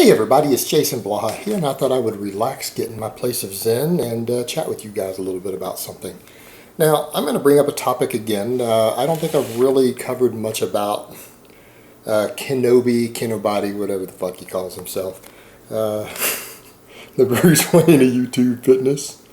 Hey everybody, it's Jason Blaha here, and I thought I would relax, get in my place of zen, and chat with you guys a little bit about something. Now, I'm going to bring up a topic again. I don't think I've really covered much about Kinobody, whatever the fuck he calls himself. The Bruce Wayne of YouTube fitness.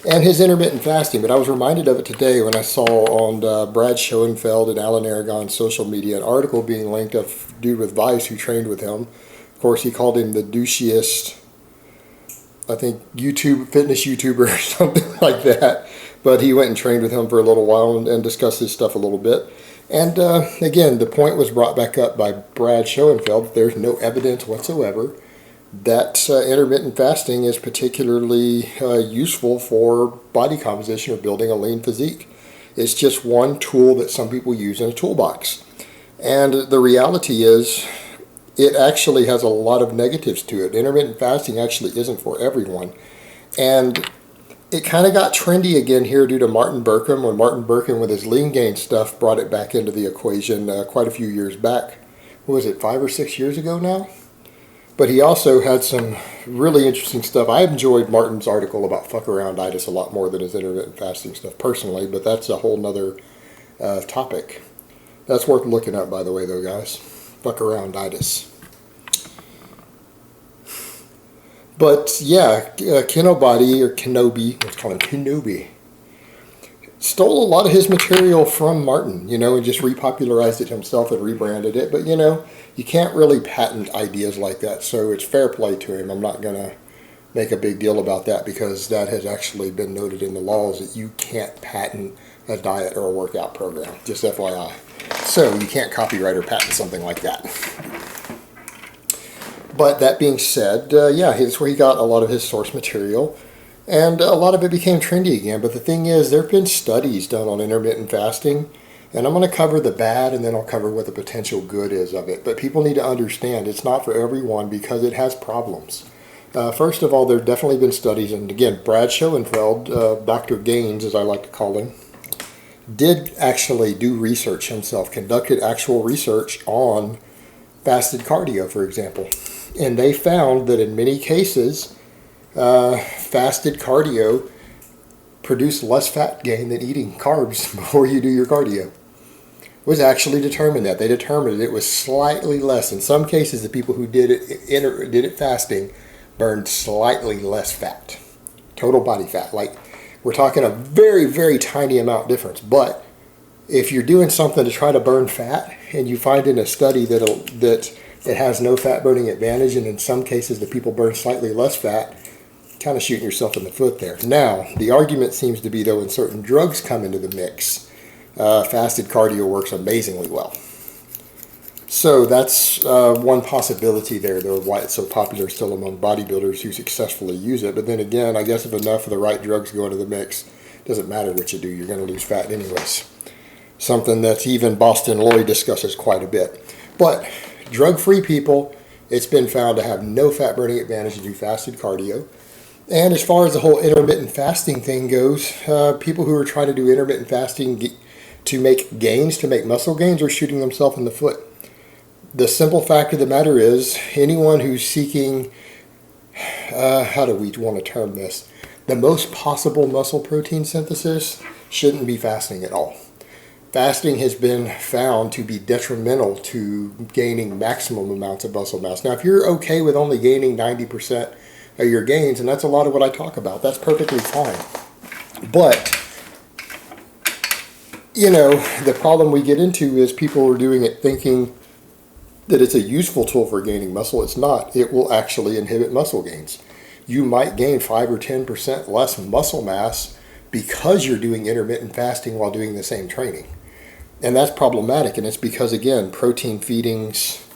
And his intermittent fasting, but I was reminded of it today when I saw on Brad Schoenfeld and Alan Aragon's social media an article being linked of a dude with Vice who trained with him. Of course, he called him the douchiest, I think, fitness YouTuber or something like that. But he went and trained with him for a little while and discussed his stuff a little bit. And again, the point was brought back up by Brad Schoenfeld that there's no evidence whatsoever that intermittent fasting is particularly useful for body composition or building a lean physique. It's just one tool that some people use in a toolbox. And the reality is, it actually has a lot of negatives to it. Intermittent fasting actually isn't for everyone. And it kind of got trendy again here due to Martin Berkhan, when Martin Berkhan with his lean gain stuff brought it back into the equation quite a few years back. What was it, 5 or 6 years ago now? But he also had some really interesting stuff. I enjoyed Martin's article about fuck-arounditis a lot more than his intermittent fasting stuff personally, but that's a whole nother topic. That's worth looking at, by the way, though, guys. Fuck-arounditis. But, yeah, Kinobody, or Kenobi, let's call him Kenobi, stole a lot of his material from Martin, and just repopularized it himself and rebranded it. But, you can't really patent ideas like that, so it's fair play to him. I'm not going to make a big deal about that because that has actually been noted in the laws that you can't patent a diet or a workout program, just FYI. So you can't copyright or patent something like that. But that being said, yeah, it's where he got a lot of his source material. And a lot of it became trendy again. But the thing is, there have been studies done on intermittent fasting. And I'm going to cover the bad, and then I'll cover what the potential good is of it. But people need to understand it's not for everyone because it has problems. First of all, there have definitely been studies. And again, Brad Schoenfeld, Dr. Gaines, as I like to call him, did actually do research himself, conducted actual research on fasted cardio, for example. And they found that in many cases, fasted cardio produce less fat gain than eating carbs before you do your cardio. Was actually determined that. They determined it was slightly less. In some cases, the people who did it fasting burned slightly less fat. Total body fat. Like, we're talking a very, very tiny amount difference. But if you're doing something to try to burn fat, and you find in a study that it has no fat burning advantage, and in some cases the people burn slightly less fat, kind of shooting yourself in the foot there. Now, the argument seems to be, though, when certain drugs come into the mix, fasted cardio works amazingly well. So that's one possibility there, though, why it's so popular still among bodybuilders who successfully use it. But then again, I guess if enough of the right drugs go into the mix, it doesn't matter what you do, you're going to lose fat anyways. Something that even Boston Lloyd discusses quite a bit. But drug-free people, it's been found to have no fat-burning advantage to do fasted cardio. And as far as the whole intermittent fasting thing goes, people who are trying to do intermittent fasting to make gains, to make muscle gains, are shooting themselves in the foot. The simple fact of the matter is, anyone who's seeking, how do we want to term this, the most possible muscle protein synthesis shouldn't be fasting at all. Fasting has been found to be detrimental to gaining maximum amounts of muscle mass. Now, if you're okay with only gaining 90% of your gains, and that's a lot of what I talk about, that's perfectly fine. But, the problem we get into is people are doing it thinking that it's a useful tool for gaining muscle. It's not. It will actually inhibit muscle gains. You might gain 5 or 10% less muscle mass because you're doing intermittent fasting while doing the same training. And that's problematic, and it's because, again, protein feedings,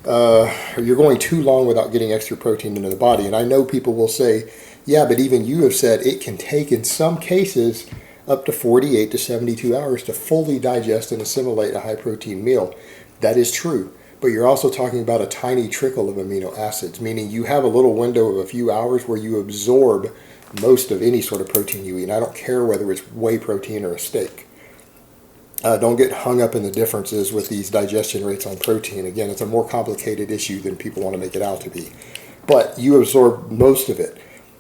you're going too long without getting extra protein into the body. And I know people will say, yeah, but even you have said it can take, in some cases, up to 48 to 72 hours to fully digest and assimilate a high-protein meal. That is true. But you're also talking about a tiny trickle of amino acids, meaning you have a little window of a few hours where you absorb most of any sort of protein you eat. And I don't care whether it's whey protein or a steak. Don't get hung up in the differences with these digestion rates on protein. Again, it's a more complicated issue than people want to make it out to be. But you absorb most of it,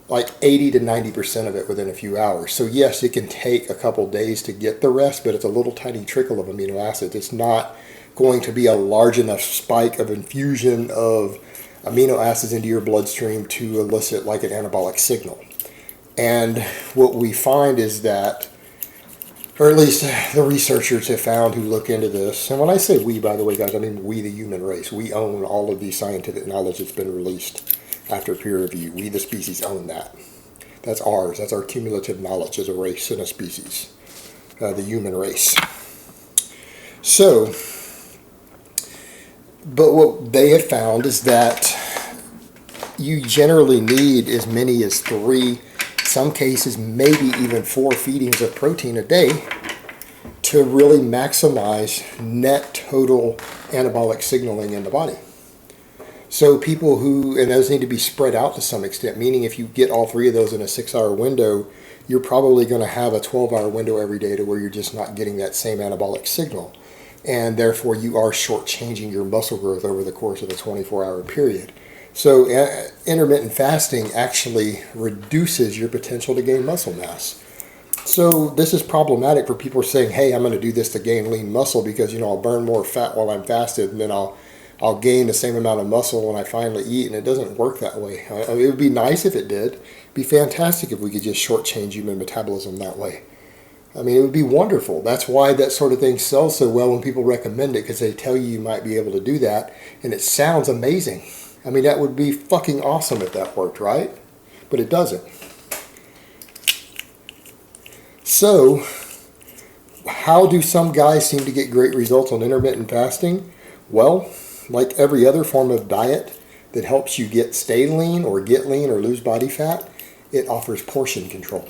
like 80 to 90% of it within a few hours. So yes, it can take a couple days to get the rest, but it's a little tiny trickle of amino acids. It's not going to be a large enough spike of infusion of amino acids into your bloodstream to elicit like an anabolic signal. And what we find is that, or at least the researchers have found who look into this, and when I say we, by the way, guys, I mean we, the human race. We own all of the scientific knowledge that's been released after peer review. We, the species, own that. That's ours. That's our cumulative knowledge as a race and a species, the human race. So, but what they have found is that you generally need as many as 3, some cases maybe even 4 feedings of protein a day to really maximize net total anabolic signaling in the body. So people who, and those need to be spread out to some extent, meaning if you get all 3 of those in a 6-hour window, you're probably going to have a 12-hour window every day to where you're just not getting that same anabolic signal. And therefore you are shortchanging your muscle growth over the course of a 24-hour period. So intermittent fasting actually reduces your potential to gain muscle mass. So this is problematic for people saying, hey, I'm going to do this to gain lean muscle because, I'll burn more fat while I'm fasted and then I'll gain the same amount of muscle when I finally eat. And it doesn't work that way. It would be nice if it did. It'd be fantastic if we could just shortchange human metabolism that way. I mean, it would be wonderful. That's why that sort of thing sells so well when people recommend it, because they tell you might be able to do that, and it sounds amazing. I mean, that would be fucking awesome if that worked, right? But it doesn't. So, how do some guys seem to get great results on intermittent fasting? Well, like every other form of diet that helps you stay lean or get lean or lose body fat, it offers portion control.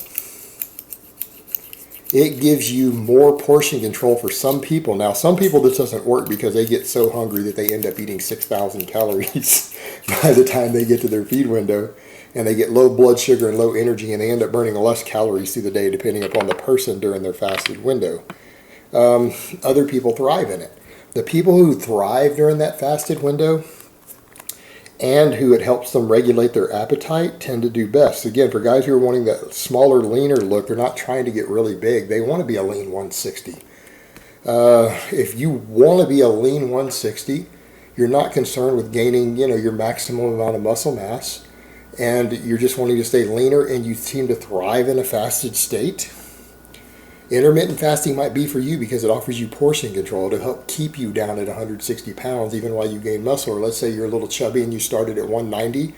It gives you more portion control for some people. Now, some people this doesn't work because they get so hungry that they end up eating 6,000 calories by the time they get to their feed window, and they get low blood sugar and low energy, and they end up burning less calories through the day depending upon the person during their fasted window. Other people thrive in it. The people who thrive during that fasted window and who it helps them regulate their appetite tend to do best. Again, for guys who are wanting that smaller, leaner look, they're not trying to get really big. They want to be a lean 160. If you want to be a lean 160, you're not concerned with gaining, your maximum amount of muscle mass, and you're just wanting to stay leaner and you seem to thrive in a fasted state, intermittent fasting might be for you because it offers you portion control to help keep you down at 160 pounds even while you gain muscle. Or let's say you're a little chubby and you started at 190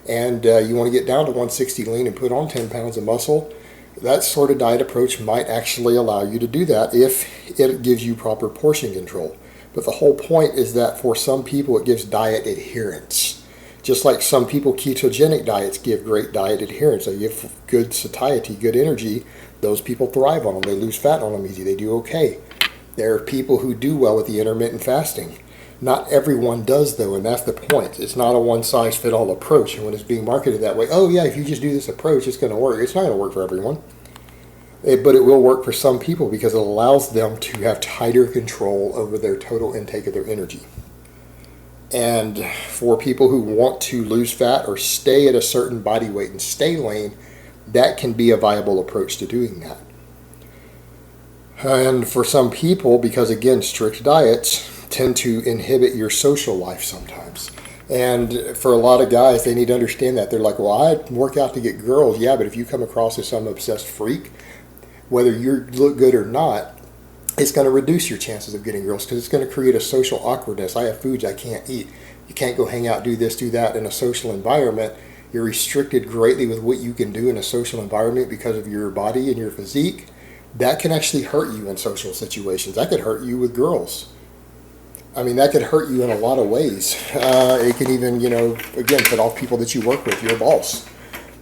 and you want to get down to 160 lean and put on 10 pounds of muscle. That sort of diet approach might actually allow you to do that if it gives you proper portion control. But the whole point is that for some people it gives diet adherence. Just like some people, ketogenic diets give great diet adherence. They give good satiety, good energy. Those people thrive on them. They lose fat on them easy. They do okay. There are people who do well with the intermittent fasting. Not everyone does, though, and that's the point. It's not a one-size-fits-all approach. And when it's being marketed that way, oh, yeah, if you just do this approach, it's going to work. It's not going to work for everyone. But it will work for some people because it allows them to have tighter control over their total intake of their energy. And for people who want to lose fat or stay at a certain body weight and stay lean, that can be a viable approach to doing that. And for some people, because again, strict diets tend to inhibit your social life sometimes. And for a lot of guys, they need to understand that. They're like, well, I work out to get girls. Yeah, but if you come across as some obsessed freak, whether you look good or not, it's going to reduce your chances of getting girls because it's going to create a social awkwardness. I have foods I can't eat. You can't go hang out, do this, do that in a social environment. You're restricted greatly with what you can do in a social environment because of your body and your physique. That can actually hurt you in social situations. That could hurt you with girls. I mean, that could hurt you in a lot of ways. It can even, again, put off people that you work with, your boss.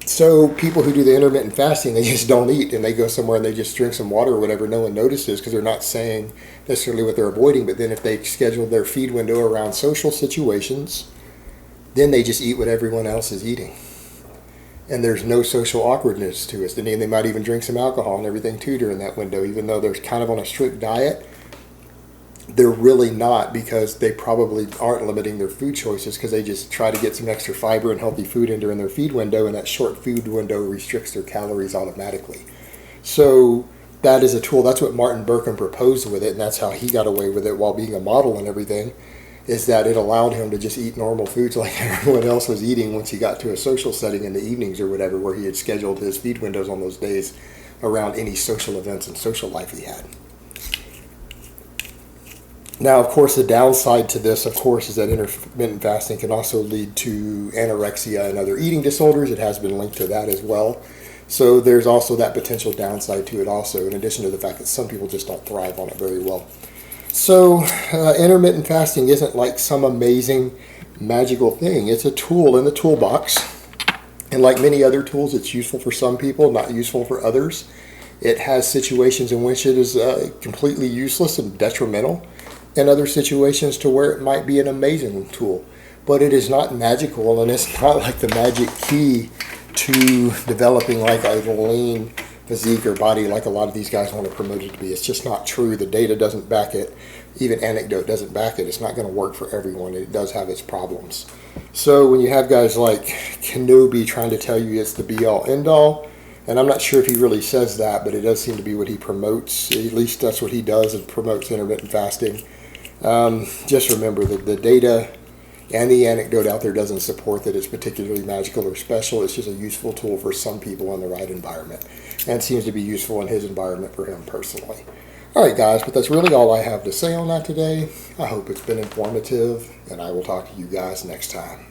So people who do the intermittent fasting, they just don't eat and they go somewhere and they just drink some water or whatever. No one notices because they're not saying necessarily what they're avoiding. But then if they schedule their feed window around social situations, then they just eat what everyone else is eating. And there's no social awkwardness to it. And they might even drink some alcohol and everything too during that window, even though they're kind of on a strict diet. they're really not, because they probably aren't limiting their food choices because they just try to get some extra fiber and healthy food in during their feed window, and that short food window restricts their calories automatically. So that is a tool. That's what Martin Berkhan proposed with it, and that's how he got away with it while being a model and everything, is that it allowed him to just eat normal foods like everyone else was eating once he got to a social setting in the evenings or whatever, where he had scheduled his feed windows on those days around any social events and social life he had. Now, of course, the downside to this, of course, is that intermittent fasting can also lead to anorexia and other eating disorders. It has been linked to that as well. So there's also that potential downside to it also, in addition to the fact that some people just don't thrive on it very well. So intermittent fasting isn't like some amazing magical thing. It's a tool in the toolbox. And like many other tools, it's useful for some people, not useful for others. It has situations in which it is completely useless and detrimental, and other situations to where it might be an amazing tool. But it is not magical, and it's not like the magic key to developing like a lean physique or body like a lot of these guys want to promote it to be. It's just not true. The data doesn't back it. Even anecdote doesn't back it. It's not going to work for everyone. It does have its problems. So when you have guys like Kinobody trying to tell you it's the be-all, end-all, and I'm not sure if he really says that, but it does seem to be what he promotes. At least that's what he does, and promotes intermittent fasting. Just remember that the data and the anecdote out there doesn't support that it's particularly magical or special. It's just a useful tool for some people in the right environment, and it seems to be useful in his environment for him personally. All right, guys, but that's really all I have to say on that today. I hope it's been informative, and I will talk to you guys next time.